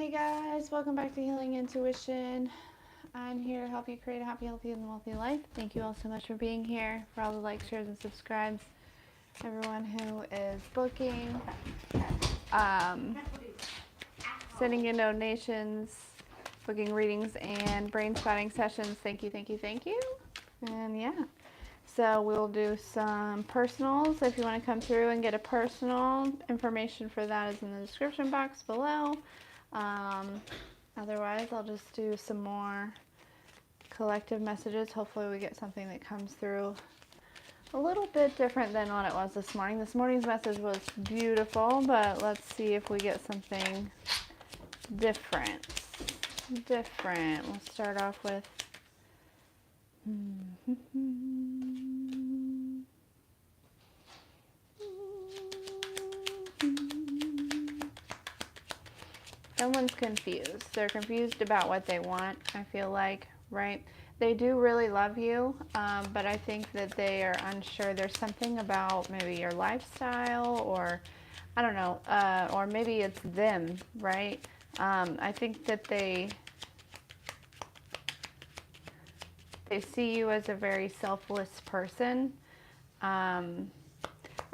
Hey guys, welcome back to Healing Intuition. I'm here to help you create a happy, healthy, and wealthy life. Thank you all so much for being here, for all the likes, shares, and subscribes. Everyone who is booking, sending in donations, booking readings, and brain spotting sessions. Thank you, thank you, thank you. And yeah, so we'll do some personals. If you want to come through and get a personal, information for that is in the description box below. Otherwise, I'll just do some more collective messages. Hopefully we get something that comes through a little bit different than what it was this morning. This morning's message was beautiful, but let's see if we get something different. We'll start off with someone's confused. They're confused about what they want, I feel like, right? They do really love you, but I think that they are unsure. There's something about maybe your lifestyle, or I don't know, or maybe it's them, right? I think that they see you as a very selfless person. I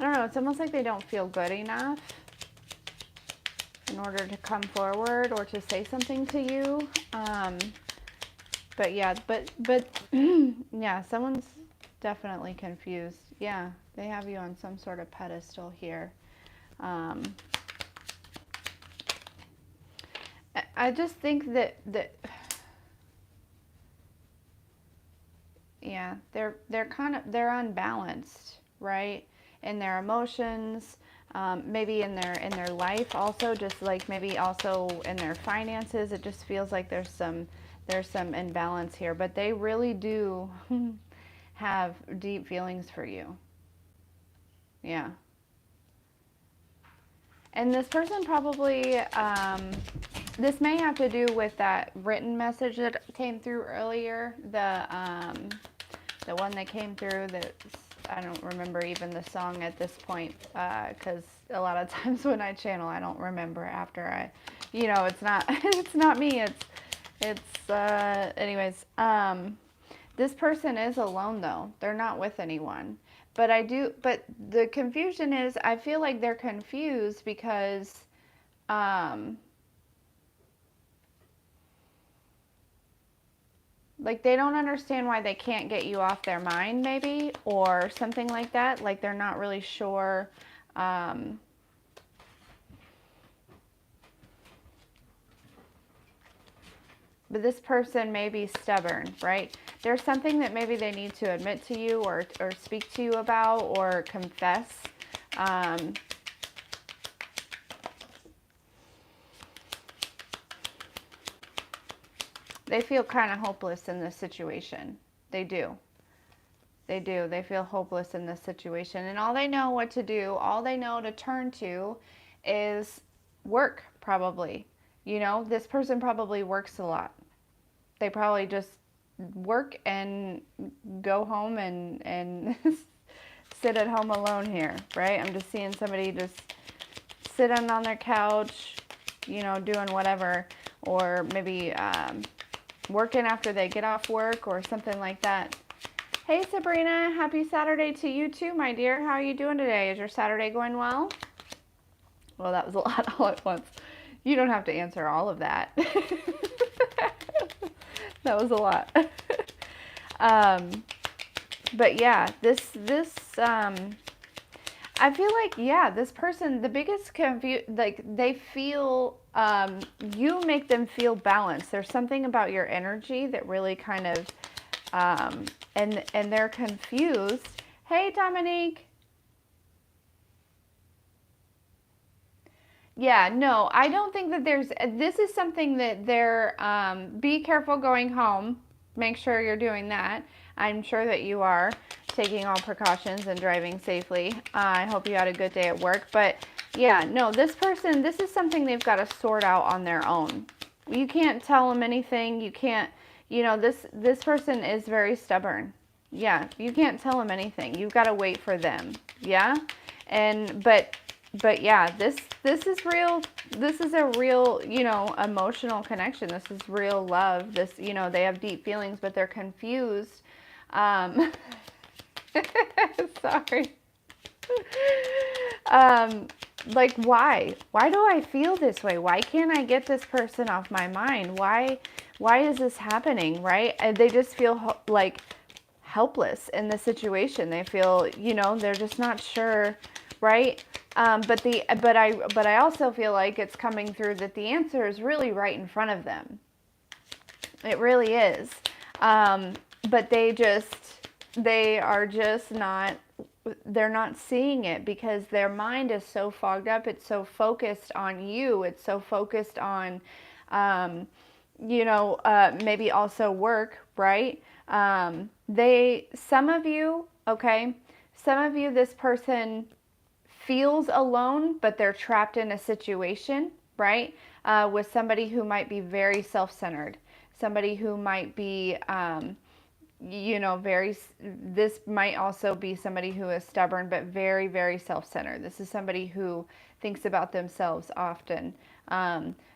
don't know, it's almost like they don't feel good enough in order to come forward or to say something to you. But yeah, but yeah, someone's definitely confused. Yeah, they have you on some sort of pedestal here. I just think that yeah, they're unbalanced, right? In their emotions, maybe in their life also, just like maybe also in their finances. It just feels like there's some imbalance here, but they really do have deep feelings for you. Yeah. And this person probably, this may have to do with that written message that came through earlier, the one that came through that I don't remember even the song at this point, because a lot of times when I channel, I don't remember after I, it's not it's not me. Anyways, this person is alone though. They're not with anyone. But the confusion is, I feel like they're confused because, like they don't understand why they can't get you off their mind, maybe, or something like that. Like they're not really sure. But this person may be stubborn, right? There's something that maybe they need to admit to you or speak to you about or confess. They feel kind of hopeless in this situation. They do. They feel hopeless in this situation. And all they know what to do, all they know to turn to is work, probably. This person probably works a lot. They probably just work and go home and sit at home alone here, right? I'm just seeing somebody just sitting on their couch, doing whatever, or maybe working after they get off work or something like that. Hey Sabrina, happy Saturday to you too, my dear. How are you doing today? Is your Saturday going well? Well, that was a lot all at once. You don't have to answer all of that. That was a lot. But yeah, this I feel like, yeah, this person, the biggest like they feel, you make them feel balanced. There's something about your energy that really kind of, and they're confused. Hey, Dominique. Yeah, no, I don't think that this is something that they're, be careful going home. Make sure you're doing that. I'm sure that you are taking all precautions and driving safely. I hope you had a good day at work. But yeah, no, this person, this is something they've got to sort out on their own. You can't tell them anything. You can't, this person is very stubborn. Yeah, you can't tell them anything. You've got to wait for them. Yeah? But but yeah, this is real. This is a real, emotional connection. This is real love. This, they have deep feelings, but they're confused. Sorry. Like, why? Why do I feel this way? Why can't I get this person off my mind? Why is this happening, right? And they just feel like helpless in the situation. They feel, they're just not sure, right? But I also feel like it's coming through that the answer is really right in front of them. It really is. But they are just not, they're not seeing it because their mind is so fogged up. It's so focused on you. It's so focused on, maybe also work, right? Some of you, this person feels alone, but they're trapped in a situation, right? With somebody who might be very self-centered, somebody who might be, this might also be somebody who is stubborn, but very, very self-centered. This is somebody who thinks about themselves often.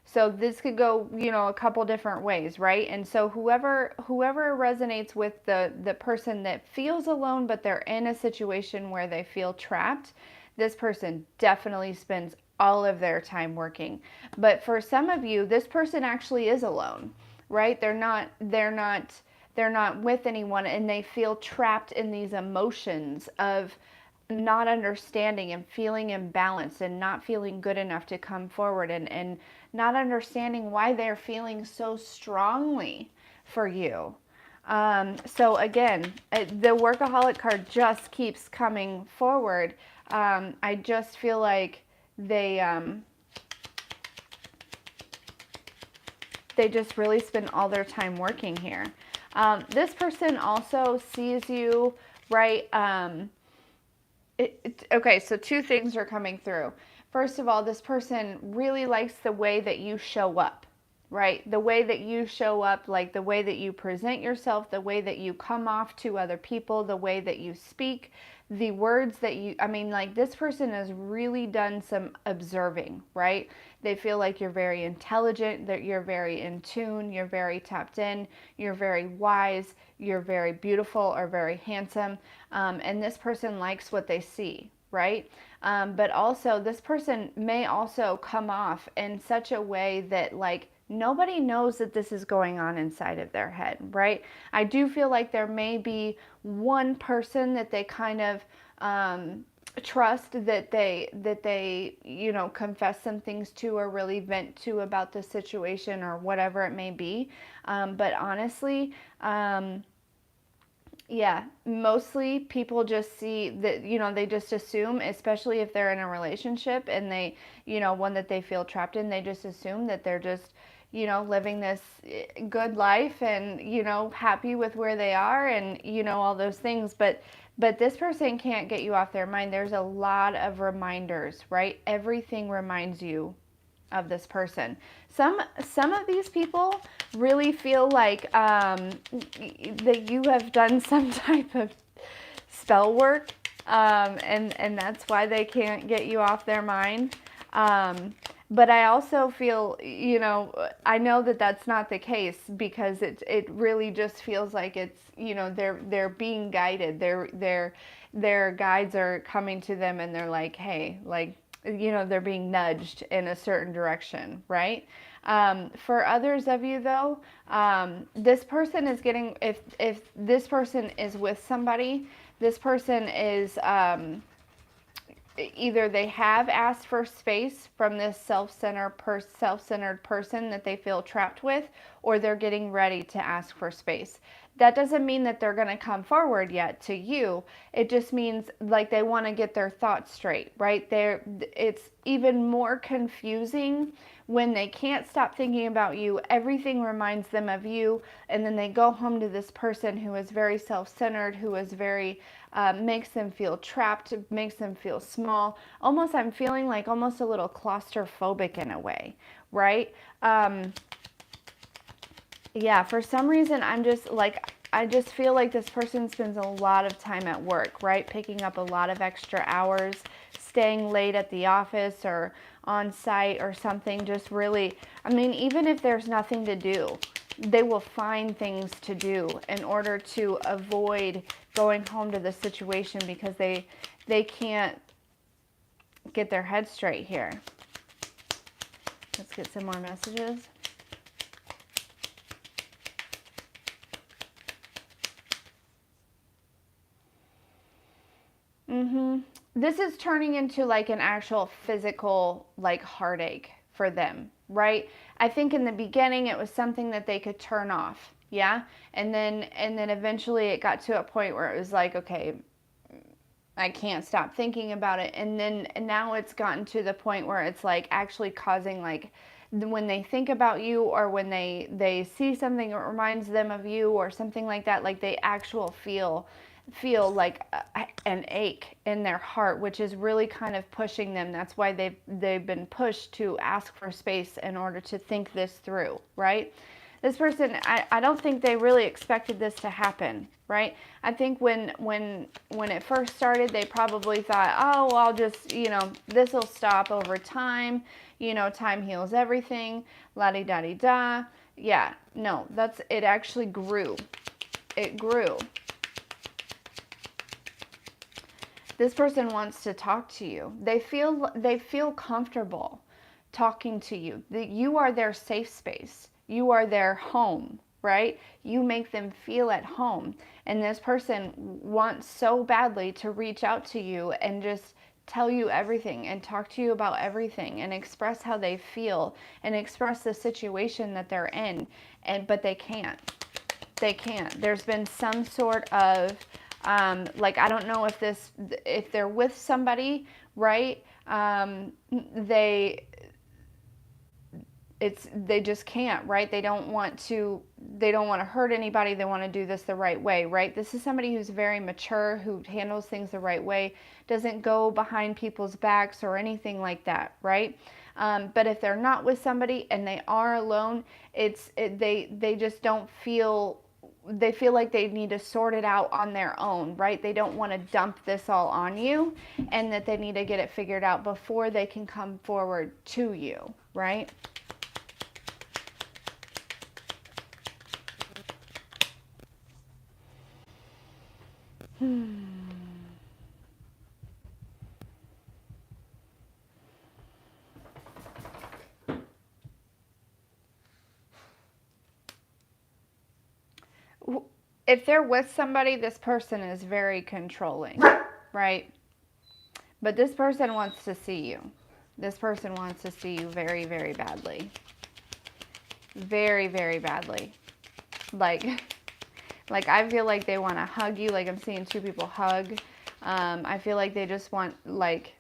So this could go, a couple different ways, right? And so whoever resonates with the person that feels alone, but they're in a situation where they feel trapped, this person definitely spends all of their time working. But for some of you, this person actually is alone, right? They're not with anyone, and they feel trapped in these emotions of not understanding and feeling imbalanced and not feeling good enough to come forward, and not understanding why they're feeling so strongly for you. So again, the workaholic card just keeps coming forward. I just feel like they just really spend all their time working here. This person also sees you, right? Okay, so two things are coming through. First of all, this person really likes the way that you show up, right? The way that you show up, like the way that you present yourself, the way that you come off to other people, the way that you speak, the words that this person has really done some observing, right? They feel like you're very intelligent, that you're very in tune, you're very tapped in, you're very wise, you're very beautiful or very handsome, and this person likes what they see, right? But also, this person may also come off in such a way that, like, nobody knows that this is going on inside of their head, right? I do feel like there may be one person that they kind of trust, that they confess some things to or really vent to about the situation or whatever it may be. But honestly, yeah, mostly people just see that, they just assume, especially if they're in a relationship and they, one that they feel trapped in, they just assume that they're just, living this good life and, happy with where they are and, all those things. But this person can't get you off their mind. There's a lot of reminders, right? Everything reminds you of this person. Some of these people really feel like that you have done some type of spell work, and that's why they can't get you off their mind. But I also feel, I know that that's not the case, because it really just feels like it's, they're being guided. Their guides are coming to them and they're like, hey, like, they're being nudged in a certain direction, right? For others of you, though, this person is getting, if this person is with somebody, this person is, either they have asked for space from this self-centered person that they feel trapped with, or they're getting ready to ask for space. That doesn't mean that they're going to come forward yet to you. It just means, like, they want to get their thoughts straight, right? It's even more confusing when they can't stop thinking about you. Everything reminds them of you, and then they go home to this person who is very self-centered, who is very makes them feel trapped, makes them feel small. Almost, I'm feeling like almost a little claustrophobic in a way, right? Yeah, for some reason, I just feel like this person spends a lot of time at work, right? Picking up a lot of extra hours, staying late at the office or on site or something, just really, I mean, even if there's nothing to do, they will find things to do in order to avoid going home to the situation because they can't get their head straight here. Let's get some more messages. This is turning into like an actual physical like heartache for them, right? I think in the beginning it was something that they could turn off, yeah? And then eventually it got to a point where it was like, okay, I can't stop thinking about it. And now it's gotten to the point where it's like actually causing like when they think about you or when they see something that reminds them of you or something like that, like they actual feel like an ache in their heart, which is really kind of pushing them. That's why they've been pushed to ask for space in order to think this through, right? This person, I don't think they really expected this to happen, right? I think when it first started, they probably thought, oh, well, I'll just, this will stop over time. Time heals everything, la-di-da-di-da. Yeah, no, it actually grew. It grew. This person wants to talk to you. They feel comfortable talking to you. You are their safe space. You are their home, right? You make them feel at home. And this person wants so badly to reach out to you and just tell you everything and talk to you about everything and express how they feel and express the situation that they're in. But they can't. They can't. There's been some sort of like, I don't know if they're with somebody, right? They just can't, right? They don't want to hurt anybody. They want to do this the right way, right? This is somebody who's very mature, who handles things the right way, doesn't go behind people's backs or anything like that, right? But if they're not with somebody and they are alone, they just don't feel. They feel like they need to sort it out on their own, right? They don't want to dump this all on you, and that they need to get it figured out before they can come forward to you, right? If they're with somebody, this person is very controlling, right? But this person wants to see you. This person wants to see you very, very badly. Very, very badly. Like I feel like they want to hug you. Like I'm seeing two people hug. I feel like they just want like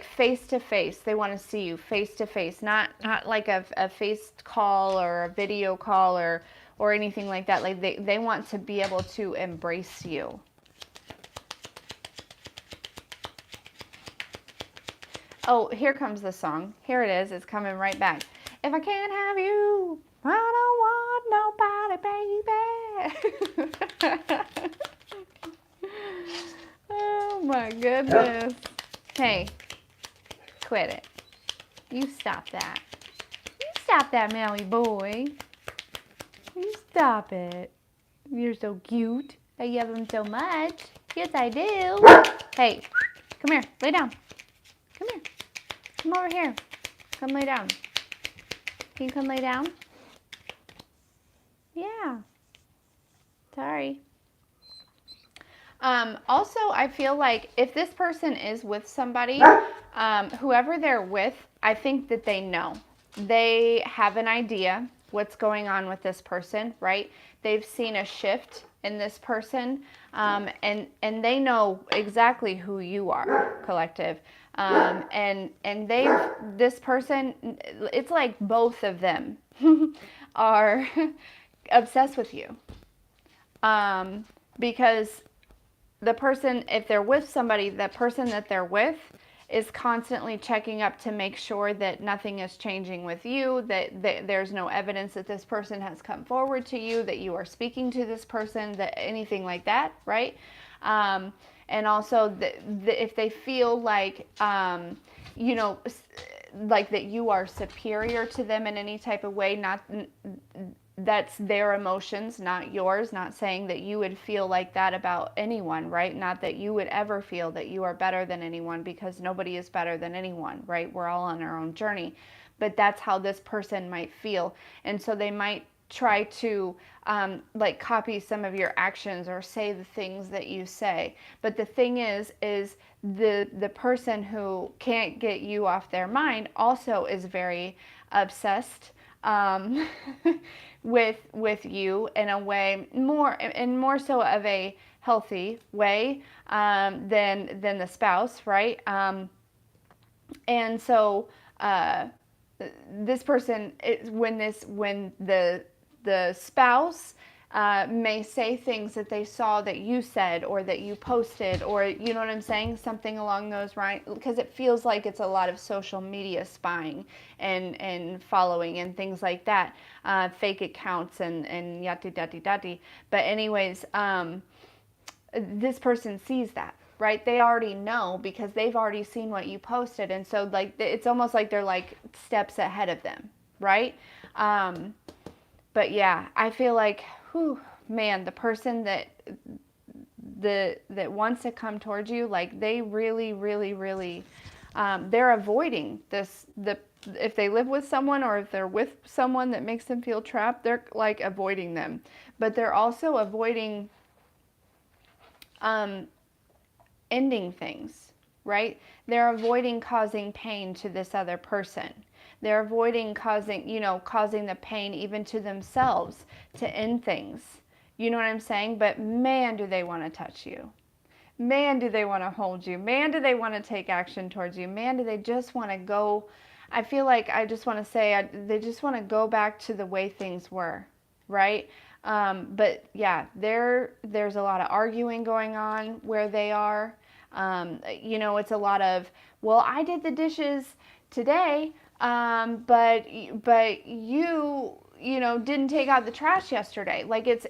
face to face. They want to see you face to face, not like a face call or a video call or anything like that. Like they want to be able to embrace you. Oh, here comes the song. Here it is. It's coming right back. If I can't have you, I don't want nobody, baby. Oh my goodness. Hey, quit it. You stop that. You stop that, Maui boy. You stop it. You're so cute. I love him so much. Yes, I do. Hey, come here. Lay down. Come here. Come over here. Come lay down. Can you come lay down? Yeah. Sorry. Also, I feel like if this person is with somebody, whoever they're with, I think that they know. They have an idea what's going on with this person, right? They've seen a shift in this person, and they know exactly who you are, collective. And this person, it's like both of them are obsessed with you. Because the person, if they're with somebody, the person that they're with is constantly checking up to make sure that nothing is changing with you, that there's no evidence that this person has come forward to you, that you are speaking to this person, that anything like that, right? And also if they feel like, you know, like that you are superior to them in any type of way, not that's their emotions, not yours. Not saying that you would feel like that about anyone, right? Not that you would ever feel that you are better than anyone, because nobody is better than anyone, right? We're all on our own journey. But that's how this person might feel. And so they might try to like copy some of your actions or say the things that you say. But the thing is the person who can't get you off their mind also is very obsessed with you in a way, more so of a healthy way than the spouse, right? And so this person is, when the spouse may say things that they saw that you said or that you posted, or you know what I'm saying, something along those lines, because it feels like it's a lot of social media spying and following and things like that, fake accounts and yati dati dati. But anyways, this person sees that, right? They already know because they've already seen what you posted, and so like it's almost like they're like steps ahead of them, right? But yeah, I feel like, whew, man, the person that wants to come towards you, like they really, really, really, they're avoiding this. If they live with someone or if they're with someone that makes them feel trapped, they're like avoiding them. But they're also avoiding ending things, right? They're avoiding causing pain to this other person. They're avoiding causing the pain even to themselves to end things. You know what I'm saying? But man, do they want to touch you. Man, do they want to hold you. Man, do they want to take action towards you. Man, do they just want to go. I feel like I just want to say they just want to go back to the way things were, right? But yeah, there's a lot of arguing going on where they are. It's a lot of, well, I did the dishes today, but you didn't take out the trash yesterday. Like it's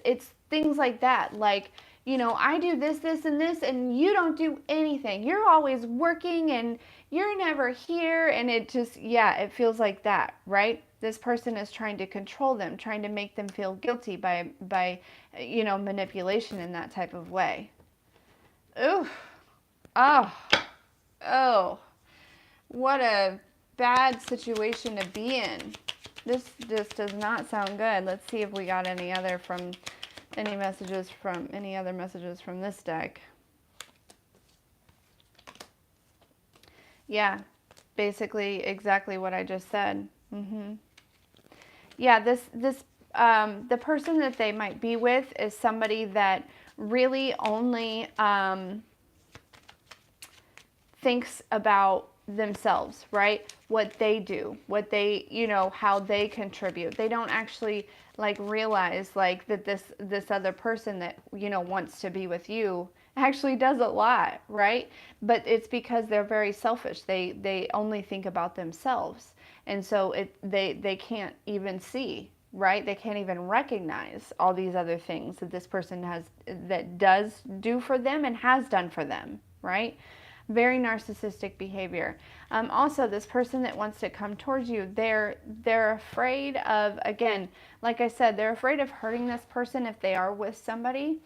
things like that. Like, I do this, and this, and you don't do anything. You're always working and you're never here. And it just, yeah, it feels like that, right? This person is trying to control them, trying to make them feel guilty by manipulation in that type of way. Ooh. Oh, what a bad situation to be in. This just does not sound good. Let's see if we got any other messages from this deck. Yeah, basically exactly what I just said. Yeah, the person that they might be with is somebody that really only thinks about themselves, right? What they do, what they, how they contribute. They don't actually like realize like that this other person that, wants to be with you actually does a lot, right? But it's because they're very selfish. They only think about themselves. And so they can't even see, right? They can't even recognize all these other things that this person does do for them and has done for them, right? Very narcissistic behavior. Also, this person that wants to come towards you, they're afraid of, again, like I said, they're afraid of hurting this person if they are with somebody.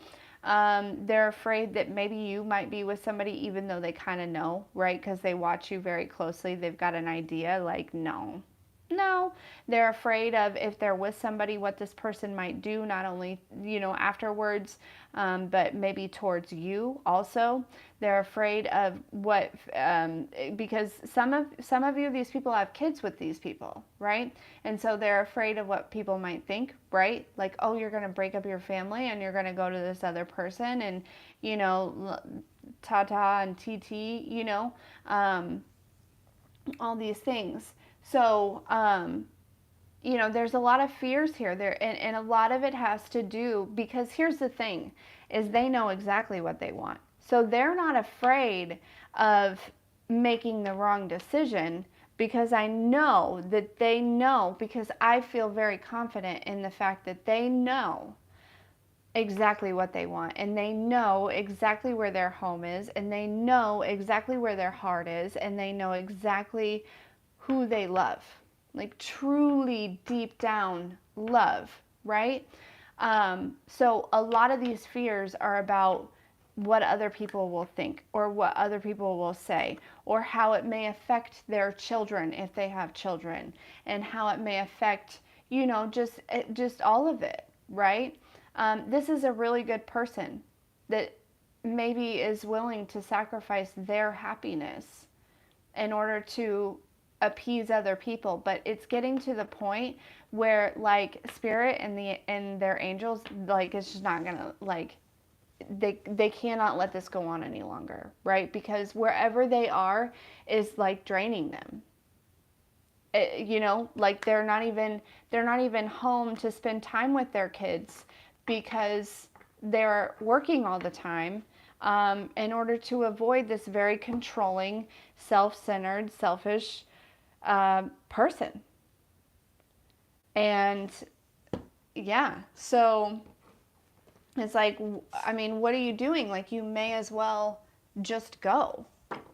They're afraid that maybe you might be with somebody even though they kind of know, right? Because they watch you very closely. They've got an idea, like, no. They're afraid of, if they're with somebody, what this person might do, not only, afterwards, but maybe towards you also. They're afraid of what, because some of you, these people have kids with these people, right? And so they're afraid of what people might think, right? Like, oh, you're going to break up your family and you're going to go to this other person and, ta-ta and TT, all these things. So, there's a lot of fears here there, and a lot of it has to do, because here's the thing, is they know exactly what they want. So they're not afraid of making the wrong decision, because I know that they know, because I feel very confident in the fact that they know exactly what they want, and they know exactly where their home is, and they know exactly where their heart is, and they know exactly who they love, like truly deep down love, right? So a lot of these fears are about what other people will think, or what other people will say, or how it may affect their children if they have children, and how it may affect, just all of it, right? This is a really good person that maybe is willing to sacrifice their happiness in order to appease other people, but it's getting to the point where like spirit and their angels, like, it's just not gonna, like, they cannot let this go on any longer, right? Because wherever they are is like draining them. Like they're not even home to spend time with their kids because they're working all the time, in order to avoid this very controlling, self-centered, selfish person. And yeah, so it's like, I mean, what are you doing? Like, you may as well just go.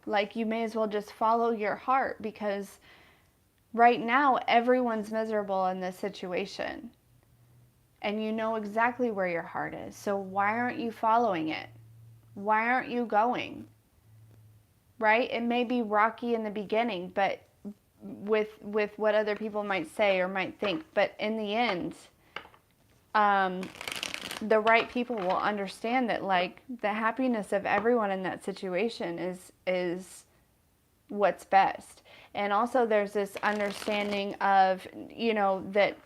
Like, you may as well just follow your heart, because right now everyone's miserable in this situation. And you know exactly where your heart is. So why aren't you following it? Why aren't you going? Right? It may be rocky in the beginning, but with what other people might say or might think, but in the end, the right people will understand that, like, the happiness of everyone in that situation is what's best. And also there's this understanding of, that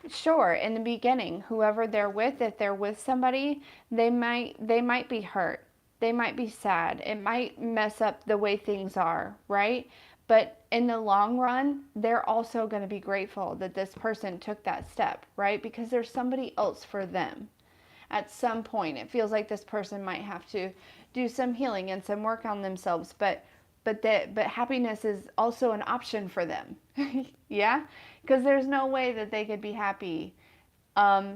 sure, in the beginning, whoever they're with, if they're with somebody, they might be hurt. They might be sad. It might mess up the way things are, right? But in the long run, they're also going to be grateful that this person took that step, right? Because there's somebody else for them. At some point, it feels like this person might have to do some healing and some work on themselves, but happiness is also an option for them. Yeah? Because there's no way that they could be happy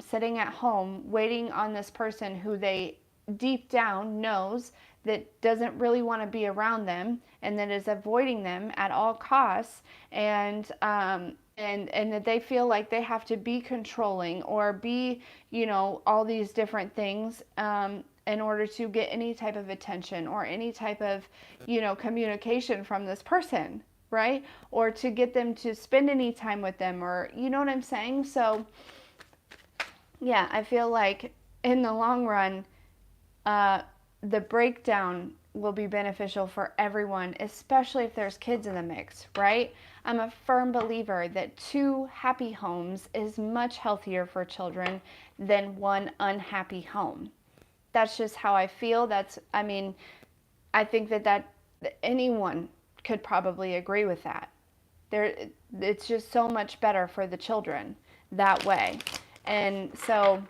sitting at home waiting on this person who they deep down knows that doesn't really want to be around them, and that is avoiding them at all costs, and that they feel like they have to be controlling or be, all these different things, in order to get any type of attention or any type of, communication from this person, right? Or to get them to spend any time with them, or, you know what I'm saying? So yeah, I feel like in the long run, the breakdown will be beneficial for everyone, especially if there's kids in the mix, right? I'm a firm believer that 2 happy homes is much healthier for children than 1 unhappy home. That's just how I feel. I think that anyone could probably agree with that. It's just so much better for the children that way. And so,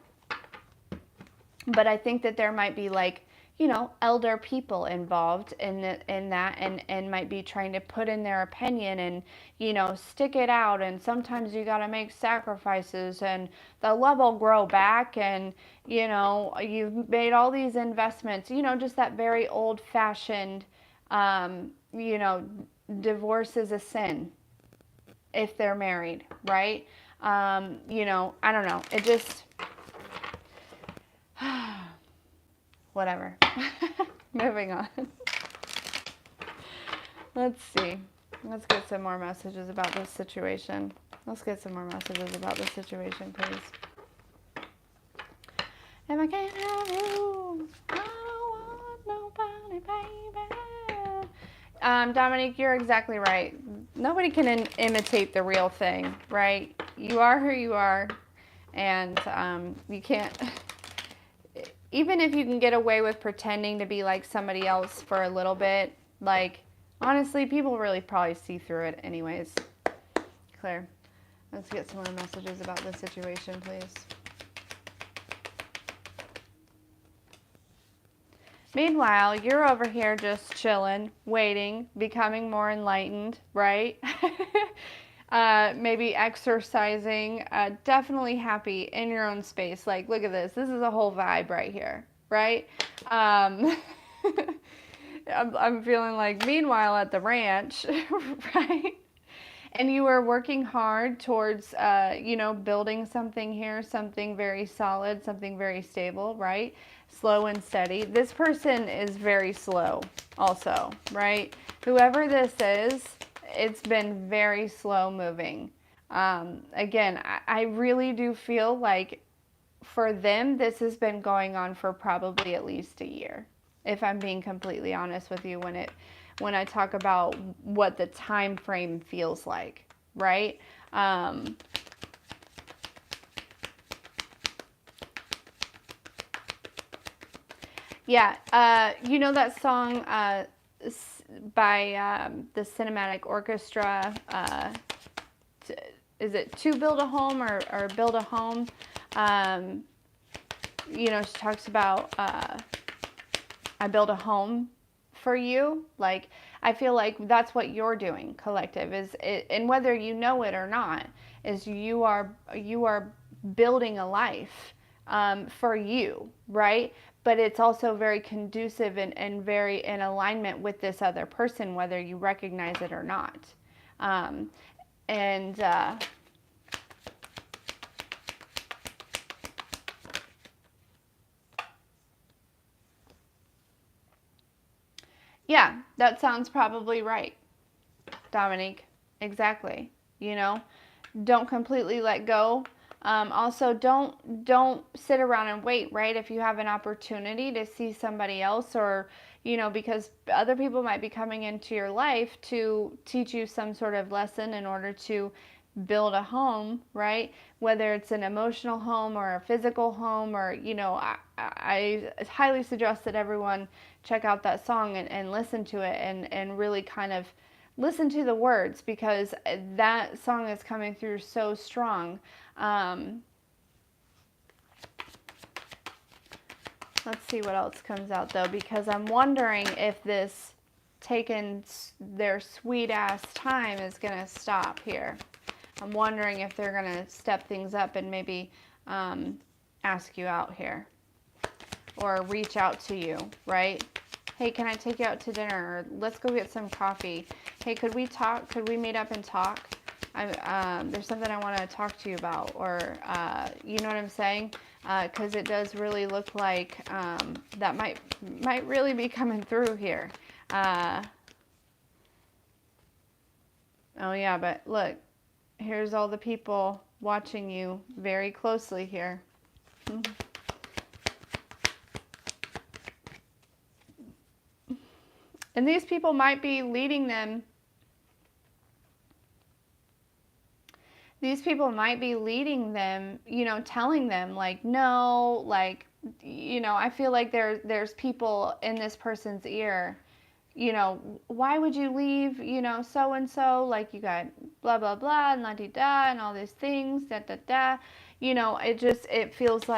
but I think that there might be, like, elder people involved in that, and might be trying to put in their opinion and, stick it out. And sometimes you got to make sacrifices, and the love will grow back, and, you've made all these investments, just that very old fashioned, divorce is a sin if they're married, right? I don't know. It just, whatever. Moving on. Let's see. Let's get some more messages about this situation. Let's get some more messages about this situation, please. If I can't have you, I don't want nobody, baby. Dominique, you're exactly right. Nobody can imitate the real thing, right? You are who you are, and you can't... Even if you can get away with pretending to be like somebody else for a little bit, like, honestly, people really probably see through it anyways. Claire, let's get some more messages about this situation, please. Meanwhile, you're over here just chilling, waiting, becoming more enlightened, right? maybe exercising, definitely happy in your own space. Like, look at this. This is a whole vibe right here, right? I'm feeling like, meanwhile, at the ranch, right? And you are working hard towards, building something here, something very solid, something very stable, right? Slow and steady. This person is very slow also, right? Whoever this is, it's been very slow moving. Again, I really do feel like for them, this has been going on for probably at least a year, if I'm being completely honest with you, when I talk about what the time frame feels like, right? You know that song by the Cinematic Orchestra? Is it To Build a Home or Build a Home? She talks about I build a home for you. Like, I feel like that's what you're doing, collective, and whether you know it or not, is you are building a life for you, right? But it's also very conducive and very in alignment with this other person, whether you recognize it or not. Um, and Yeah, that sounds probably right, Dominique. Exactly. You know, don't completely let go. Also, don't sit around and wait. Right? If you have an opportunity to see somebody else, or because other people might be coming into your life to teach you some sort of lesson in order to build a home, right? Whether it's an emotional home or a physical home, or I highly suggest that everyone check out that song and listen to it and really kind of listen to the words, because that song is coming through so strong. Let's see what else comes out though, because I'm wondering if this taking their sweet ass time is going to stop here. I'm wondering if they're going to step things up and maybe ask you out here or reach out to you, right? Hey, can I take you out to dinner? Or let's go get some coffee. Hey, could we talk? Could we meet up and talk? There's something I want to talk to you about. Or, you know what I'm saying? Because it does really look like that might really be coming through here. Oh, yeah, but look. Here's all the people watching you very closely here. And these people might be leading them. These people might be leading them, telling them like, no, like, I feel like there's people in this person's ear, why would you leave, so and so, like you got blah blah blah and la di da and all these things, da da da, it feels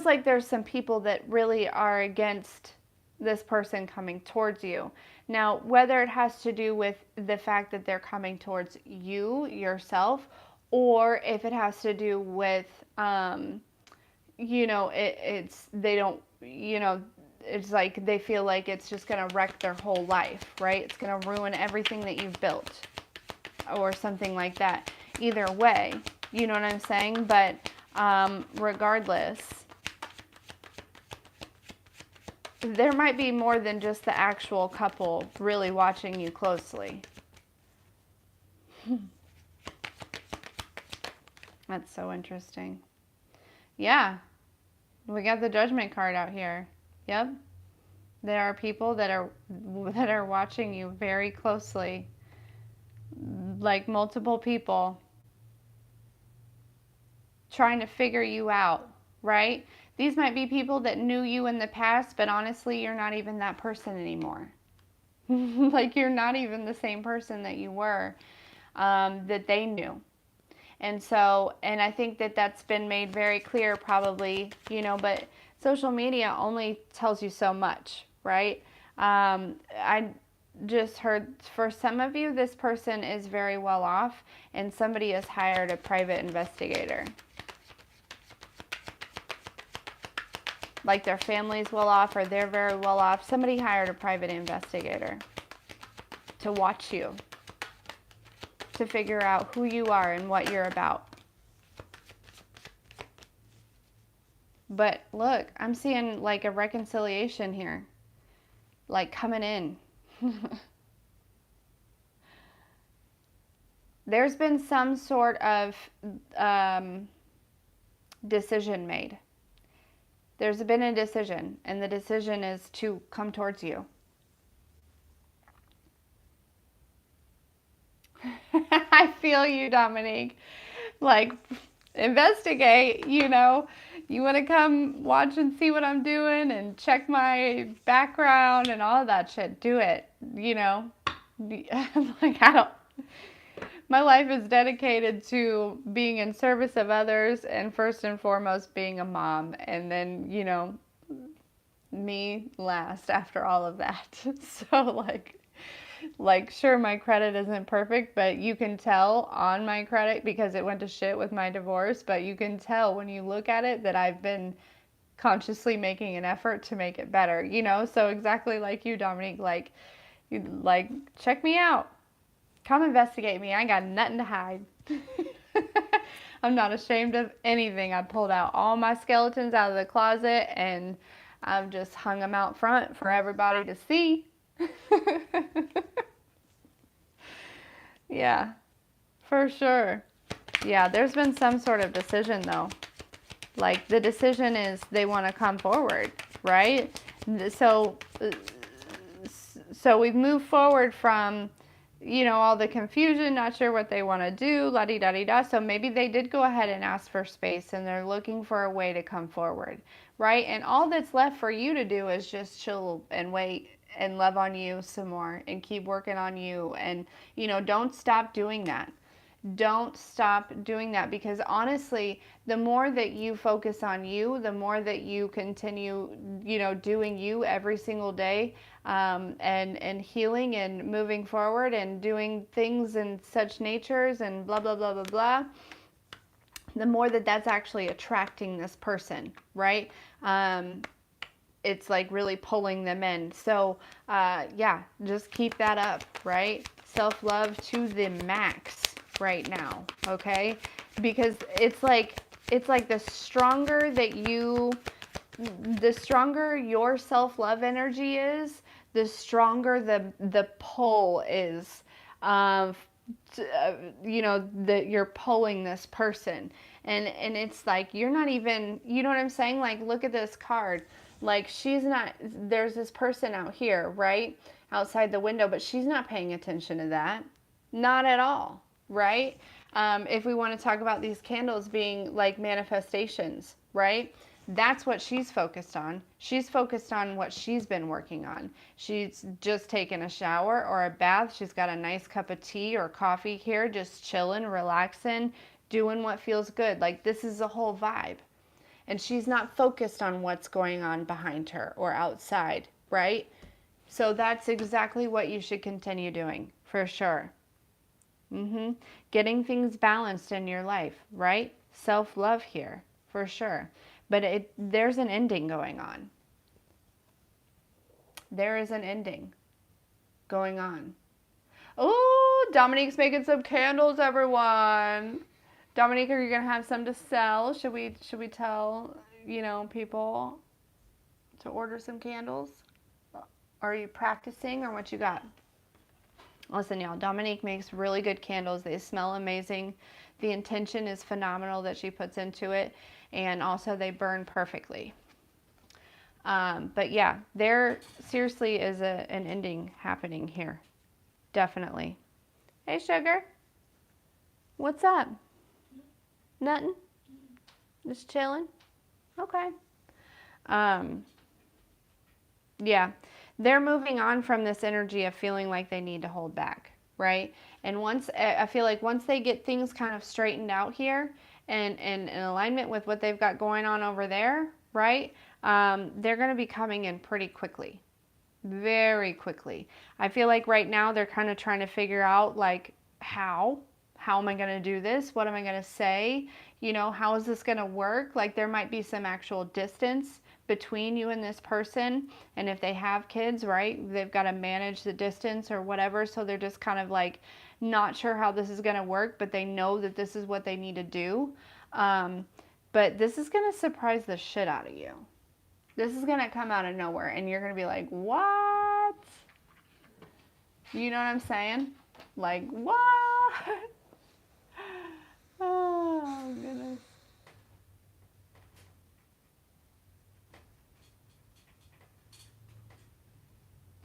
like there's some people that really are against this person coming towards you. Now, whether it has to do with the fact that they're coming towards you yourself, or if it has to do with it's they don't, it's like they feel like it's just going to wreck their whole life, right? It's going to ruin everything that you've built or something like that. Either way, you know what I'm saying? But regardless, there might be more than just the actual couple really watching you closely. That's so interesting. Yeah, we got the Judgment card out here. Yep. There are people that are watching you very closely, like multiple people trying to figure you out, right? These might be people that knew you in the past, but honestly, you're not even that person anymore. Like, you're not even the same person that you were, that they knew. And I think that that's been made very clear probably, but social media only tells you so much, right? just heard, for some of you, this person is very well off and somebody has hired a private investigator. Like their family's well off or they're very well off. Somebody hired a private investigator to watch you, to figure out who you are and what you're about. But look, I'm seeing like a reconciliation here, like coming in. There's been some sort of decision made. There's been a decision, and the decision is to come towards you. I feel you, Dominique. Like, investigate, you know. You want to come watch and see what I'm doing and check my background and all of that shit. Do it, you know. Like, my life is dedicated to being in service of others and first and foremost being a mom. And then, you know, me last after all of that. So, like, sure, my credit isn't perfect, but you can tell on my credit because it went to shit with my divorce, but you can tell when you look at it that I've been consciously making an effort to make it better, you know? So exactly like you, Dominique, like, check me out. Come investigate me. I ain't got nothing to hide. I'm not ashamed of anything. I pulled out all my skeletons out of the closet and I've just hung them out front for everybody to see. Yeah, for sure. Yeah, there's been some sort of decision though. Like the decision is they want to come forward, right? So, so we've moved forward from, you know, all the confusion, not sure what they want to do, la-di-da-di-da. So maybe they did go ahead and ask for space and they're looking for a way to come forward, right? And all that's left for you to do is just chill and wait and love on you some more and keep working on you. And, you know, don't stop doing that. Don't stop doing that, because honestly, the more that you focus on you, the more that you continue, you know, doing you every single day, and healing and moving forward and doing things in such natures and blah, blah, blah, blah, blah, the more that that's actually attracting this person, right? It's like really pulling them in. So, yeah, just keep that up, right? Self-love to the max right now, okay? Because it's like the stronger your self-love energy is, the stronger the pull is. You know, that you're pulling this person, and it's like you're not even, you know what I'm saying? Like, look at this card. Like, she's not, there's this person out here, right, outside the window, but she's not paying attention to that, not at all, right? If we want to talk about these candles being like manifestations, right? That's what she's focused on. She's focused on what she's been working on. She's just taken a shower or a bath. She's got a nice cup of tea or coffee here, just chilling, relaxing, doing what feels good. Like, this is a whole vibe. And she's not focused on what's going on behind her or outside, right? So that's exactly what you should continue doing, for sure. Getting things balanced in your life, right? Self-love here, for sure. But there's an ending going on. There is an ending going on. Oh, Dominique's making some candles, everyone. Dominique, are you gonna have some to sell? Should we tell, you know, people to order some candles? Are you practicing, or what you got? Listen, y'all, Dominique makes really good candles. They smell amazing. The intention is phenomenal that she puts into it, and also they burn perfectly. But yeah, there seriously is an ending happening here. Definitely. Hey, sugar. What's up? Nothing? Just chilling? Okay. Yeah. They're moving on from this energy of feeling like they need to hold back, right? And I feel like once they get things kind of straightened out here and in alignment with what they've got going on over there, right? They're going to be coming in pretty quickly, very quickly. I feel like right now they're kind of trying to figure out like how am I going to do this? What am I going to say? You know, how is this going to work? Like there might be some actual distance between you and this person. And if they have kids, right, they've got to manage the distance or whatever. So they're just kind of like not sure how this is going to work, but they know that this is what they need to do. But this is going to surprise the shit out of you. This is going to come out of nowhere and you're going to be like, what? You know what I'm saying? Like, what? Oh, goodness.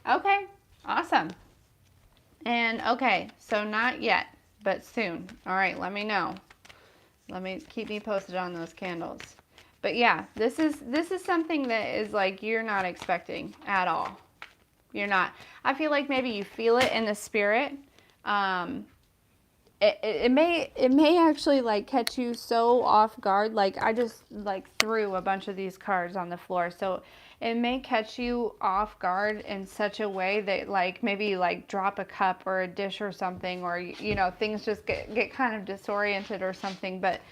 Okay, awesome. And okay, so not yet, but soon. All right, let me know. Keep me posted on those candles. But yeah, this is something that is like you're not expecting at all. You're not. I feel like maybe you feel it in the spirit. It may actually like catch you so off guard. Like I just like threw a bunch of these cards on the floor, so it may catch you off guard in such a way that like maybe like drop a cup or a dish or something, or you know, things just get kind of disoriented or something. But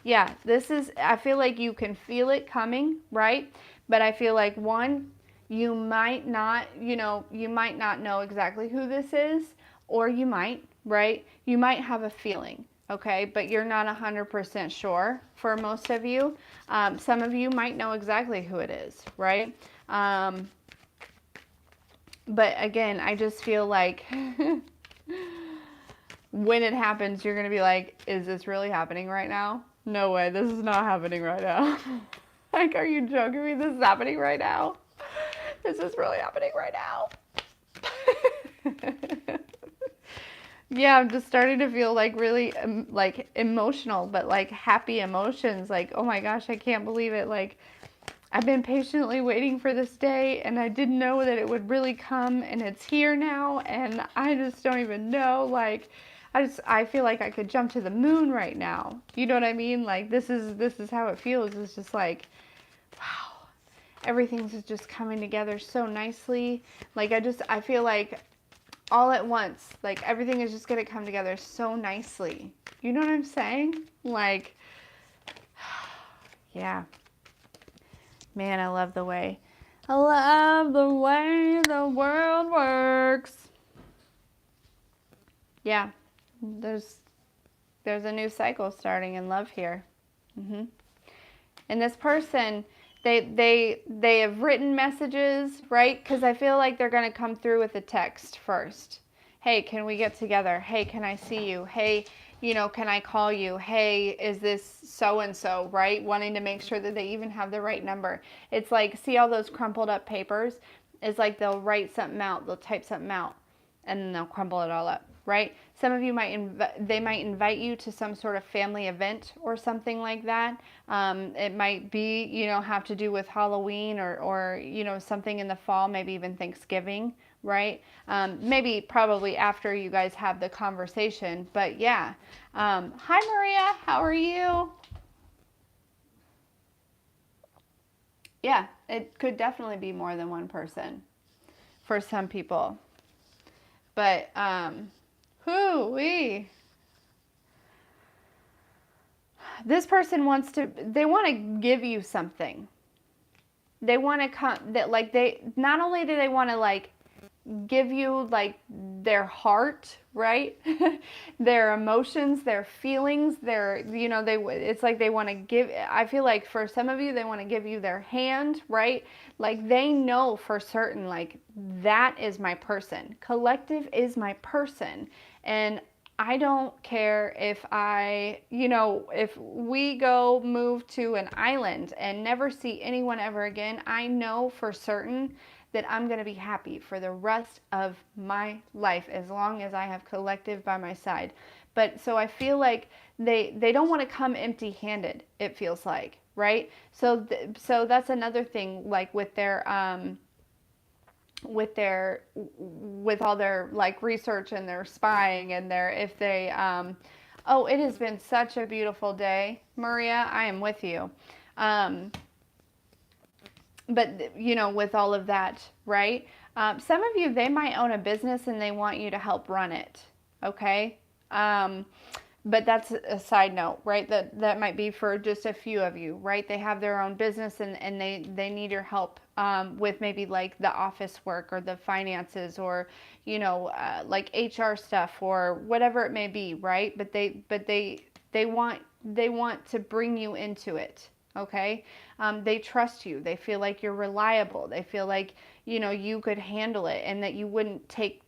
yeah, this is, I feel like you can feel it coming, right? But I feel like one, you might not, you might not know exactly who this is, or you might, right? You might have a feeling, okay? But you're not 100% sure for most of you. Some of you might know exactly who it is, right? But again, I just feel like when it happens, you're going to be like, is this really happening right now? No way, this is not happening right now. Like, are you joking me? This is happening right now? Is this really happening right now? Yeah, I'm just starting to feel like really like emotional, but like happy emotions. Like, oh my gosh, I can't believe it. Like, I've been patiently waiting for this day and I didn't know that it would really come, and it's here now, and I just don't even know. Like, I feel like I could jump to the moon right now. You know what I mean? Like, this is how it feels. It's just like, wow, everything's just coming together so nicely. Like, I feel like all at once, like everything is just going to come together so nicely. You know what I'm saying? Like, yeah. Man, I love the way the world works. Yeah, there's a new cycle starting in love here. And this person, they have written messages, right? Because I feel like they're going to come through with a text first. Hey, can we get together? Hey, can I see you? Hey, can I call you? Hey, is this so-and-so, right? Wanting to make sure that they even have the right number. It's like, see all those crumpled up papers? It's like they'll write something out, they'll type something out, and then they'll crumple it all up, right? Some of you might invite you to some sort of family event or something like that. It might be, have to do with Halloween or something in the fall, maybe even Thanksgiving, right? Maybe probably after you guys have the conversation, but yeah. Hi Maria, how are you? Yeah, it could definitely be more than one person for some people. But, this person they want to give you something. They want to come, not only do they want to like give you like their heart, right? Their emotions, their feelings, it's like they want to give, I feel like for some of you, they want to give you their hand, right? Like they know for certain, like that is my person. Collective is my person. And I don't care if if we go move to an island and never see anyone ever again, I know for certain that I'm going to be happy for the rest of my life as long as I have collective by my side. But so I feel like they don't want to come empty-handed, it feels like, right? So that's another thing, like with all their like research and their spying and it has been such a beautiful day, Maria. I am with you. But with all of that, right? Some of you, they might own a business and they want you to help run it. Okay. But that's a side note, right? That might be for just a few of you, right? They have their own business and they need your help with maybe like the office work or the finances or, you know, like HR stuff or whatever it may be, right? But they want to bring you into it. Okay. They trust you. They feel like you're reliable. They feel like, you know, you could handle it and that you wouldn't take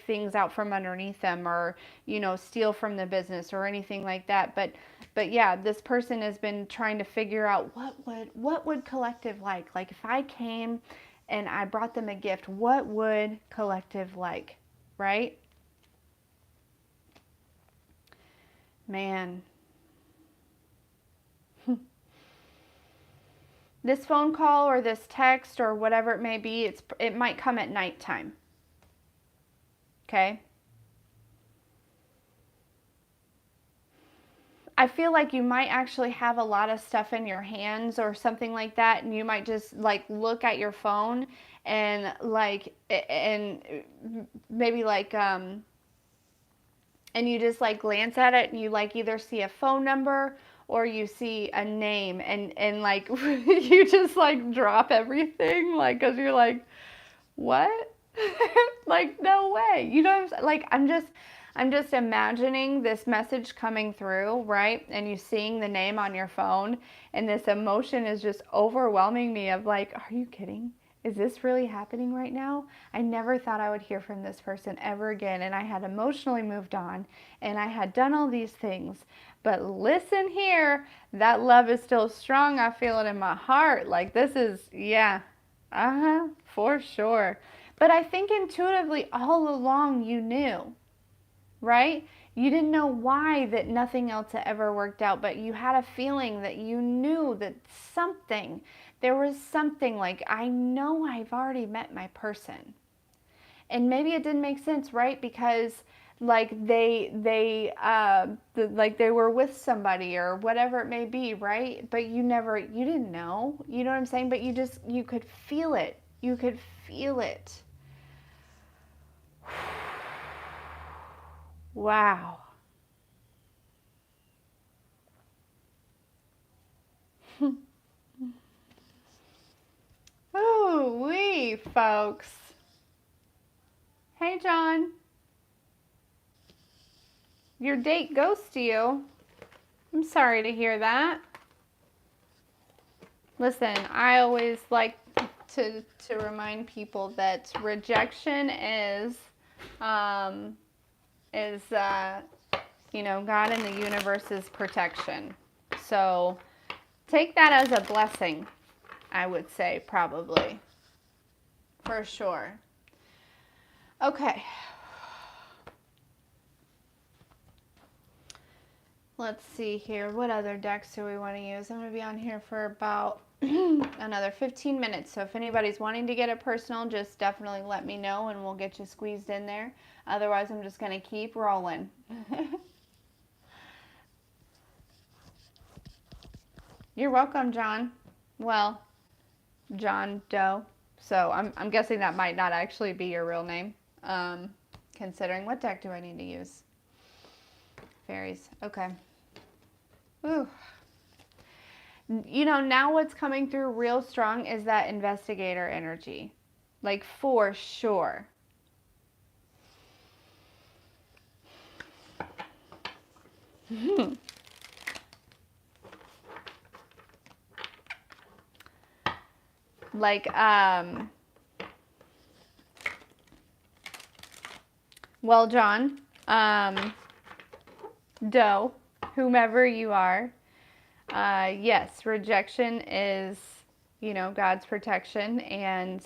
things out from underneath them or, you know, steal from the business or anything like that. But yeah, this person has been trying to figure out what would collective like if I came and I brought them a gift, what would collective like, right? Man. This phone call or this text or whatever it may be, it might come at nighttime. Okay? I feel like you might actually have a lot of stuff in your hands or something like that, and you might just like look at your phone and maybe like and you just like glance at it and you like either see a phone number or you see a name and like you just like drop everything like because you're like, what? Like, no way. You know what I'm saying? Like, I'm just imagining this message coming through, right? And you seeing the name on your phone and this emotion is just overwhelming me of like, are you kidding? Is this really happening right now? I never thought I would hear from this person ever again. And I had emotionally moved on and I had done all these things. But listen here, that love is still strong. I feel it in my heart. Like this is, yeah, for sure. But I think intuitively all along you knew, right? You didn't know why that nothing else had ever worked out, but you had a feeling that you knew that there was something like, I know I've already met my person. And maybe it didn't make sense, right? Because like they were with somebody or whatever it may be, right? But you didn't know. You know what I'm saying? But you could feel it. You could feel it. Wow. Ooh wee, folks. Hey, John. Your date ghosted you. I'm sorry to hear that. Listen, I always like to remind people that rejection is you know, God and the universe's protection. So take that as a blessing, I would say, probably. For sure. Okay. Let's see here. What other decks do we want to use? I'm going to be on here for about another 15 minutes. So if anybody's wanting to get it personal, just definitely let me know and we'll get you squeezed in there. Otherwise, I'm just going to keep rolling. You're welcome, John. Well, John Doe. So I'm guessing that might not actually be your real name. Considering what deck do I need to use? Fairies. Okay. Ooh. You know, now what's coming through real strong is that investigator energy. Like, for sure. Like, well, John, Doe, whomever you are, yes, rejection is, you know, God's protection, and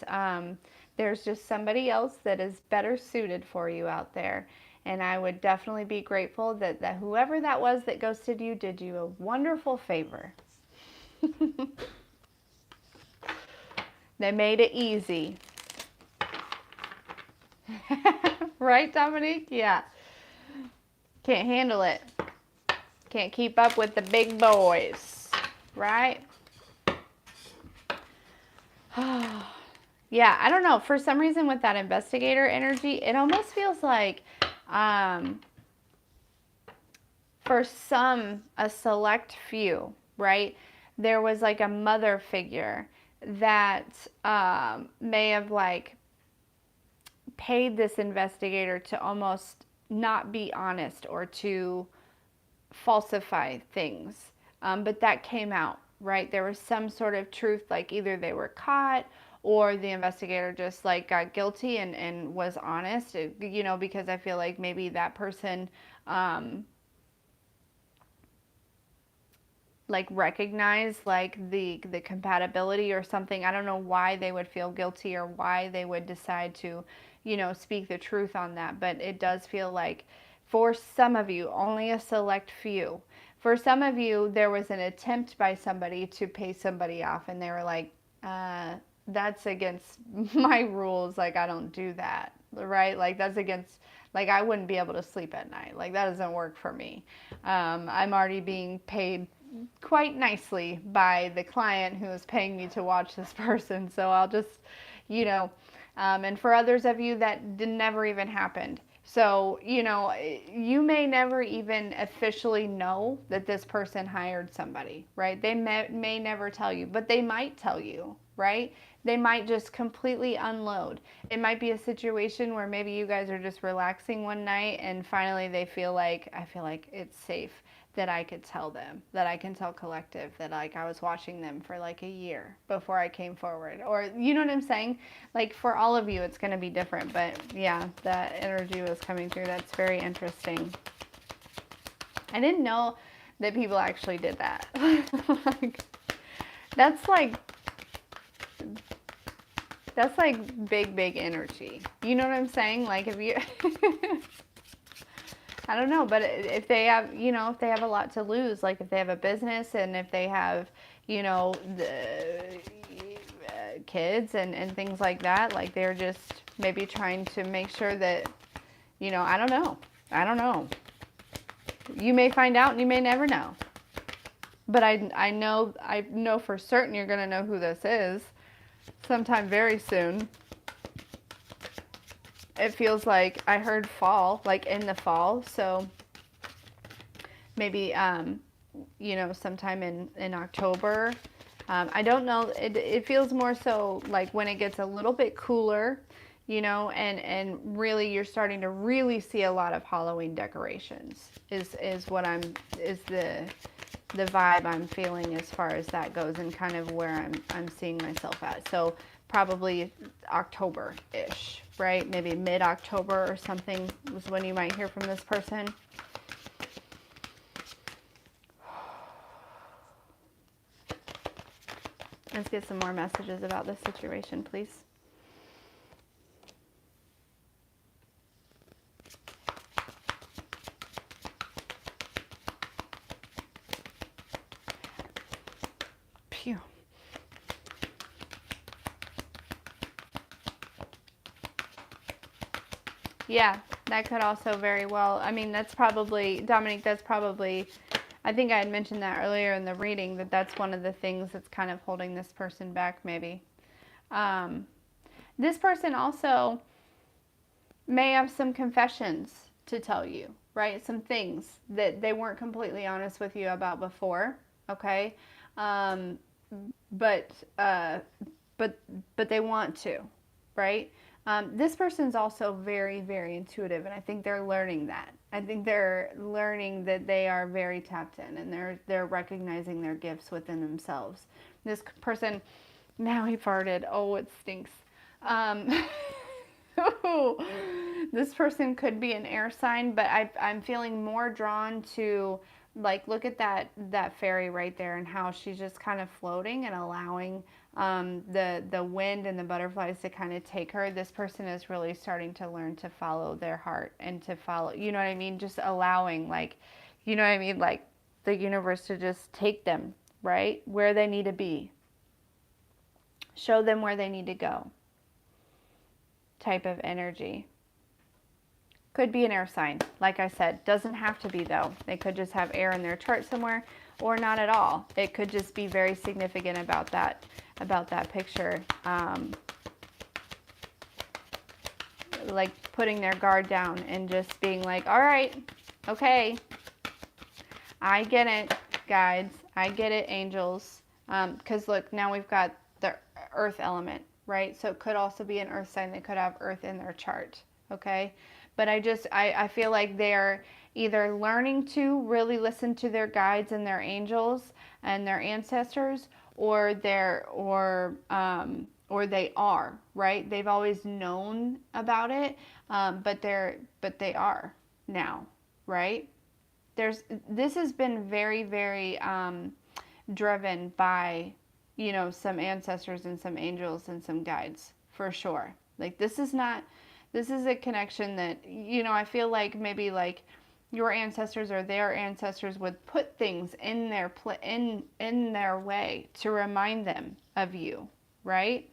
there's just somebody else that is better suited for you out there. And I would definitely be grateful that whoever that was that ghosted you did you a wonderful favor. They made it easy. Right, Dominique? Yeah. Can't handle it. Can't keep up with the big boys. Right? Yeah, I don't know. For some reason with that investigator energy, it almost feels like for a select few, right? There was like a mother figure that may have like paid this investigator to almost not be honest or to falsify things. But that came out, right? There was some sort of truth, like either they were caught or the investigator just like got guilty and was honest, because I feel like maybe that person like recognize like the compatibility or something. I don't know why they would feel guilty or why they would decide to, speak the truth on that, but it does feel like for some of you, only a select few. For some of you, there was an attempt by somebody to pay somebody off and they were like, that's against my rules, like I don't do that, right? Like that's against, like I wouldn't be able to sleep at night, like that doesn't work for me. I'm already being paid quite nicely by the client who is paying me to watch this person. So I'll just, and for others of you that never even happened. So, you may never even officially know that this person hired somebody, right? They may never tell you, but they might tell you, right? They might just completely unload. It might be a situation where maybe you guys are just relaxing one night and finally I feel like it's safe that I could tell them, that I can tell Collective that like I was watching them for like a year before I came forward. Or you know what I'm saying? Like for all of you it's going to be different, but yeah, that energy was coming through. That's very interesting. I didn't know that people actually did that. Like, that's like big energy. You know what I'm saying? Like if you I don't know, but if they have, if they have a lot to lose, like if they have a business and if they have, the kids and things like that, like they're just maybe trying to make sure that, I don't know. I don't know. You may find out and you may never know. But I know for certain you're going to know who this is sometime very soon. It feels like I heard fall, like in the fall. So maybe, sometime in October. I don't know. It feels more so like when it gets a little bit cooler, and really you're starting to really see a lot of Halloween decorations is the vibe I'm feeling as far as that goes and kind of where I'm seeing myself at. So probably October-ish, right? Maybe mid-October or something is when you might hear from this person. Let's get some more messages about this situation, please. Phew. Yeah, that could also very well. I mean, that's probably, Dominique, I think I had mentioned that earlier in the reading, that's one of the things that's kind of holding this person back, maybe. This person also may have some confessions to tell you, right? Some things that they weren't completely honest with you about before, okay? But they want to, right? This person's also very, very intuitive, and I think they're learning that. I think they're learning that they are very tapped in, and they're recognizing their gifts within themselves. This person, now he farted. Oh, it stinks. This person could be an air sign, but I'm feeling more drawn to, like, look at that fairy right there and how she's just kind of floating and allowing the wind and the butterflies to kind of take her. This person is really starting to learn to follow their heart and to follow, you know what I mean? Just allowing, like, you know what I mean? Like the universe to just take them, right? Where they need to be. Show them where they need to go. Type of energy. Could be an air sign, like I said. Doesn't have to be, though. They could just have air in their chart somewhere, or not at all. It could just be very significant about that picture. like putting their guard down and just being like, all right, okay, I get it, guides. I get it, angels. Because look, now we've got the earth element, right? So it could also be an earth sign. They could have earth in their chart, okay? But I feel like they're either learning to really listen to their guides and their angels and their ancestors, or they are, right? They've always known about it, but they are now, right? This has been very, very driven by, some ancestors and some angels and some guides, for sure. Like, this is a connection that, I feel like maybe like your ancestors or their ancestors would put things in their way to remind them of you, right?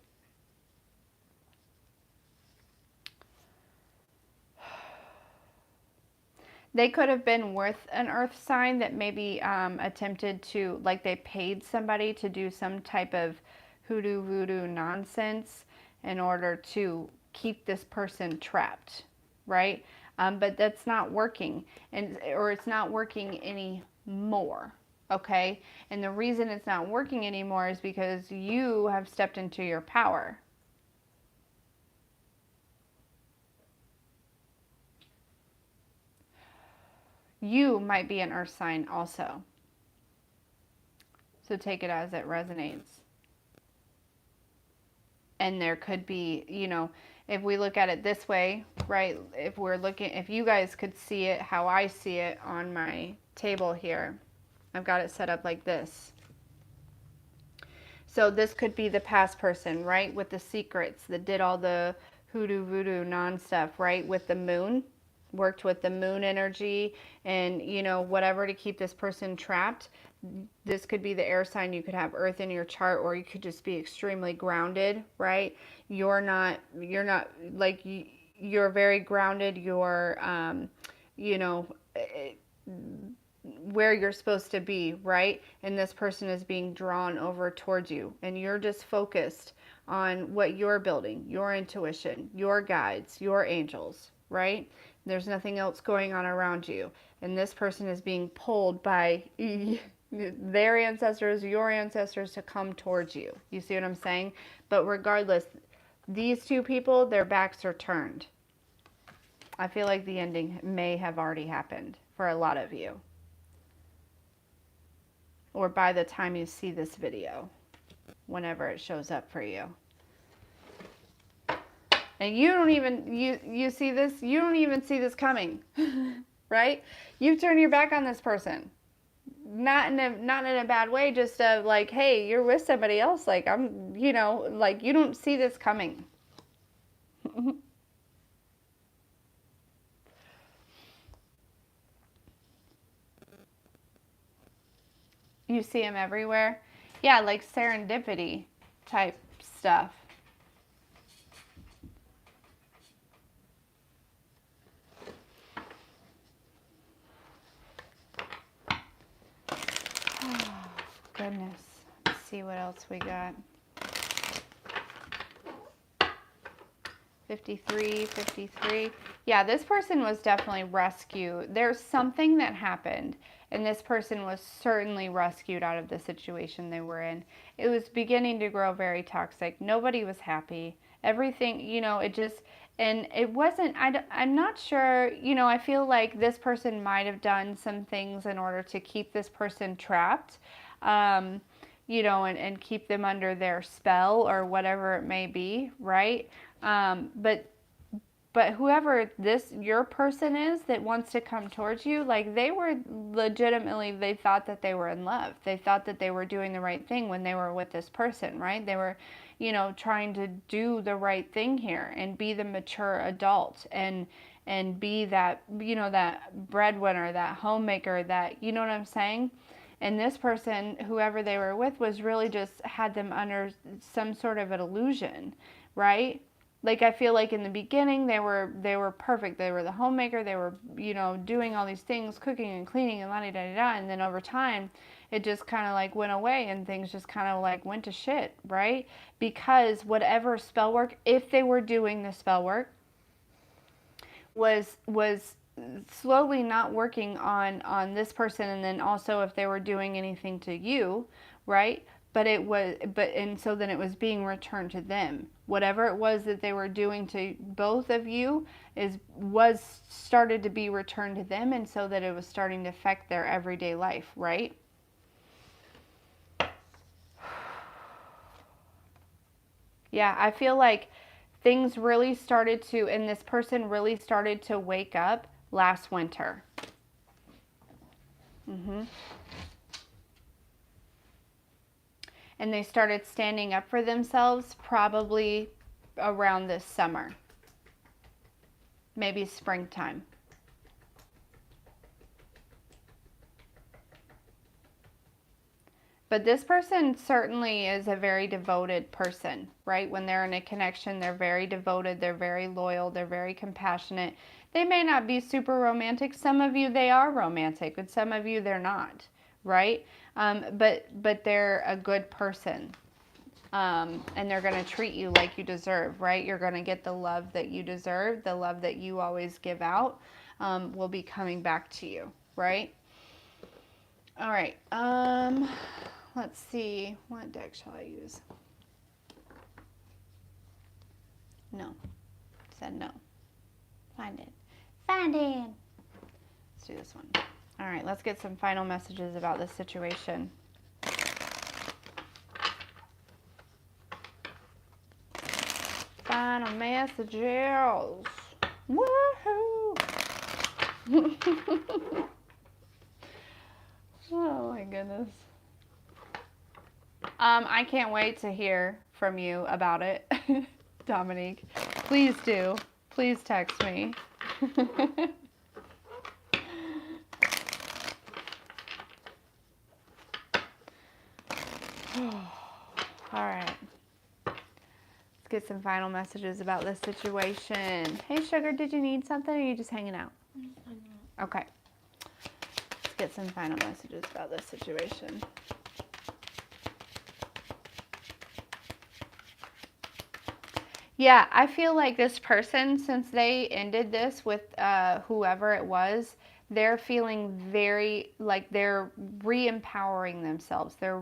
They could have been with an earth sign that maybe attempted to, like, they paid somebody to do some type of hoodoo voodoo nonsense in order to keep this person trapped, right? But that's not working, or it's not working anymore, okay? And the reason it's not working anymore is because you have stepped into your power. You might be an earth sign also. So take it as it resonates. And there could be, if we look at it this way, right? If you guys could see it how I see it on my table here, I've got it set up like this. So this could be the past person, right? With the secrets that did all the hoodoo voodoo non-stuff, right? With the moon, worked with the moon energy and, whatever to keep this person trapped. This could be the air sign. You could have earth in your chart, or you could just be extremely grounded, right? You're not like, you're very grounded. You're, where you're supposed to be, right? And this person is being drawn over towards you, and you're just focused on what you're building, your intuition, your guides, your angels, right? There's nothing else going on around you. And this person is being pulled by their ancestors, your ancestors, to come towards you. You see what I'm saying? But regardless, these two people, their backs are turned. I feel like the ending may have already happened for a lot of you. Or by the time you see this video, whenever it shows up for you. And you don't even, you see this, you don't even see this coming, right? You've turned your back on this person. Not in a bad way, just like, hey, you're with somebody else. Like, I'm, like, you don't see this coming. You see them everywhere. Yeah, like serendipity type stuff. Oh, goodness. Let's see what else we got. 53. Yeah, this person was definitely rescued. There's something that happened, and this person was certainly rescued out of the situation they were in. It was beginning to grow very toxic. Nobody was happy. Everything, it just, and it wasn't, I'm not sure, I feel like this person might have done some things in order to keep this person trapped, and keep them under their spell or whatever it may be, right? But whoever your person is that wants to come towards you, like, they were legitimately, they thought that they were in love. They thought that they were doing the right thing when they were with this person, right? They were, trying to do the right thing here and be the mature adult and be that, that breadwinner, that homemaker, that, you know what I'm saying? And this person, whoever they were with, was really just had them under some sort of an illusion, right? Like, I feel like in the beginning they were perfect. They were the homemaker. They were, doing all these things, cooking and cleaning and la-di-da-di-da. And then over time, it just kind of like went away and things just kind of like went to shit, right? Because whatever spell work, if they were doing the spell work, was slowly not working on this person, and then also if they were doing anything to you, right? And so then it was being returned to them. Whatever it was that they were doing to both of you was started to be returned to them, and so that it was starting to affect their everyday life, right? Yeah, I feel like things really started to, and this person really started to wake up last winter. And they started standing up for themselves probably around this summer, maybe springtime. But this person certainly is a very devoted person, right? When they're in a connection, they're very devoted, they're very loyal, they're very compassionate. They may not be super romantic. Some of you, they are romantic, and some of you, they're not, right? But they're a good person. And they're going to treat you like you deserve, right? You're going to get the love that you deserve. The love that you always give out will be coming back to you, right? All right. Let's see. What deck shall I use? No. Said no. Find it. Find it. Let's do this one. All right. Let's get some final messages about this situation. Final messages. Woohoo! Oh my goodness. I can't wait to hear from you about it, Dominique. Please do. Please text me. All right. Let's get some final messages about this situation. Hey, Sugar, did you need something, or are you just hanging out? Okay. Let's get some final messages about this situation. Yeah, I feel like this person, since they ended this with whoever it was, they're feeling very like they're re-empowering themselves. They're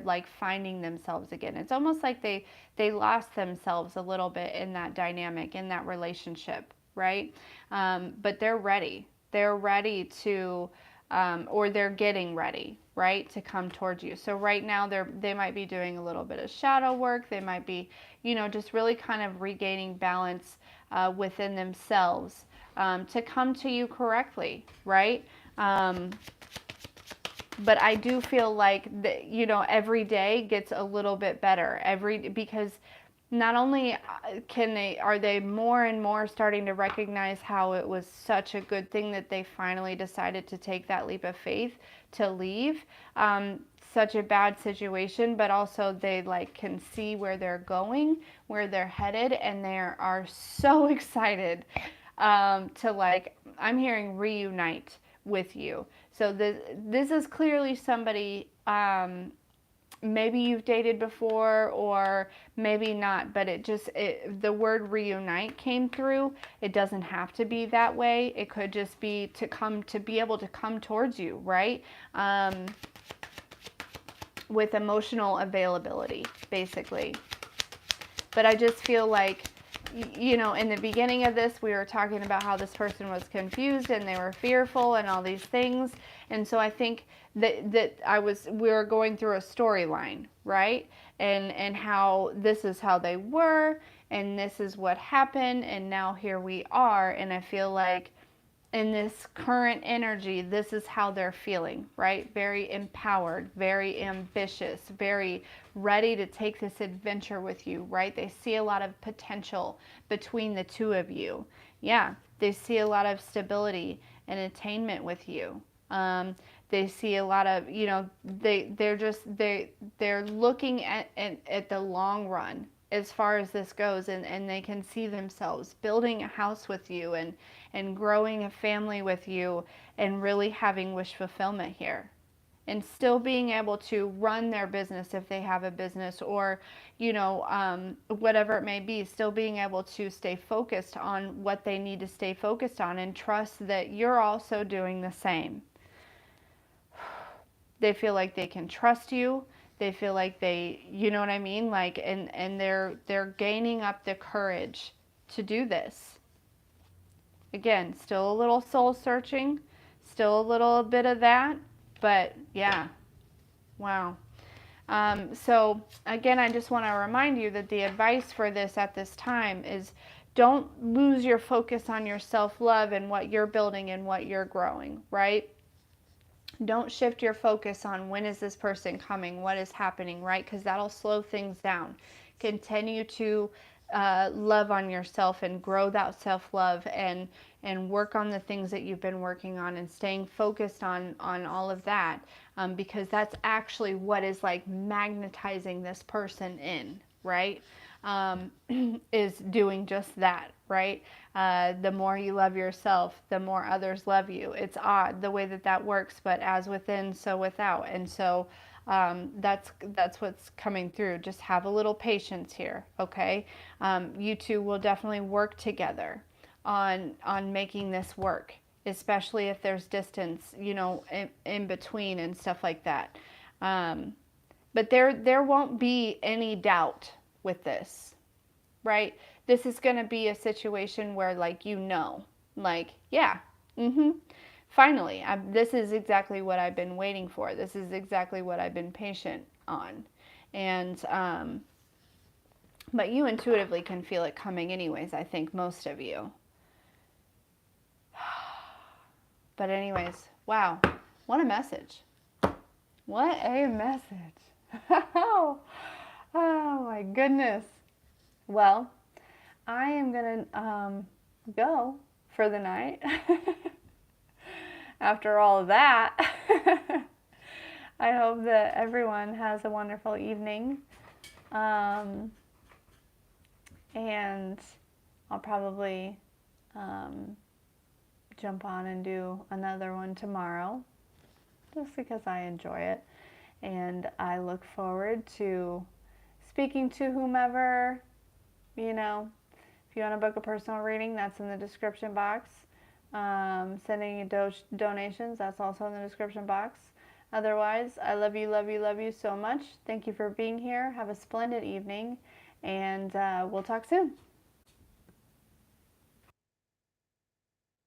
like finding themselves again. It's almost like they lost themselves a little bit in that dynamic, in that relationship, right? But they're ready. They're ready to, or they're getting ready, right, to come towards you. So right now they might be doing a little bit of shadow work. They might be, just really kind of regaining balance within themselves to come to you correctly, right? But I do feel like every day gets a little bit better because not only are they more and more starting to recognize how it was such a good thing that they finally decided to take that leap of faith to leave such a bad situation, but also they can see where they're going, where they're headed, and they are so excited to I'm hearing reunite with you. So this is clearly somebody maybe you've dated before or maybe not, but the word reunite came through. It doesn't have to be that way. It could just be to be able to come towards you, right? With emotional availability, basically. But I just feel like, in the beginning of this, we were talking about how this person was confused and they were fearful and all these things. And so I think that we were going through a storyline, right? And how this is how they were, and this is what happened, and now here we are. And I feel like in this current energy, this is how they're feeling, right? Very empowered, very ambitious, very ready to take this adventure with you, right? They see a lot of potential between the two of you. Yeah, they see a lot of stability and attainment with you. They see a lot of, they're looking at the long run as far as this goes, and they can see themselves building a house with you and growing a family with you and really having wish fulfillment here. and still being able to run their business if they have a business, or whatever it may be, still being able to stay focused on what they need to stay focused on and trust that you're also doing the same. They feel like they can trust you. They feel like you know what I mean? Like, and they're gaining up the courage to do this. Again, still a little soul searching, still a little bit of that, but yeah, wow. So again, I just want to remind you that the advice for this at this time is don't lose your focus on your self-love and what you're building and what you're growing, right? Don't shift your focus on when is this person coming, what is happening, right? Because that'll slow things down. Continue to love on yourself and grow that self-love, and work on the things that you've been working on and staying focused on all of that, because that's actually what is like magnetizing this person in, right? Is doing just that, right? The more you love yourself, the more others love you. It's odd the way that that works, but as within, so without. And so that's what's coming through. Just have a little patience here, okay? You two will definitely work together on making this work, especially if there's distance, in between and stuff like that. But there won't be any doubt with this, right? This is going to be a situation where, like, like, yeah, finally, this is exactly what I've been waiting for. This is exactly what I've been patient on. And, but you intuitively can feel it coming anyways, I think, most of you. But anyways, wow, what a message. What a message. Oh my goodness. Well, I am going to go for the night. After all of that, I hope that everyone has a wonderful evening. And I'll probably jump on and do another one tomorrow, just because I enjoy it. And I look forward to speaking to whomever, if you want to book a personal reading, that's in the description box. Sending you donations, that's also in the description box. Otherwise, I love you, love you, love you so much. Thank you for being here. Have a splendid evening, and we'll talk soon.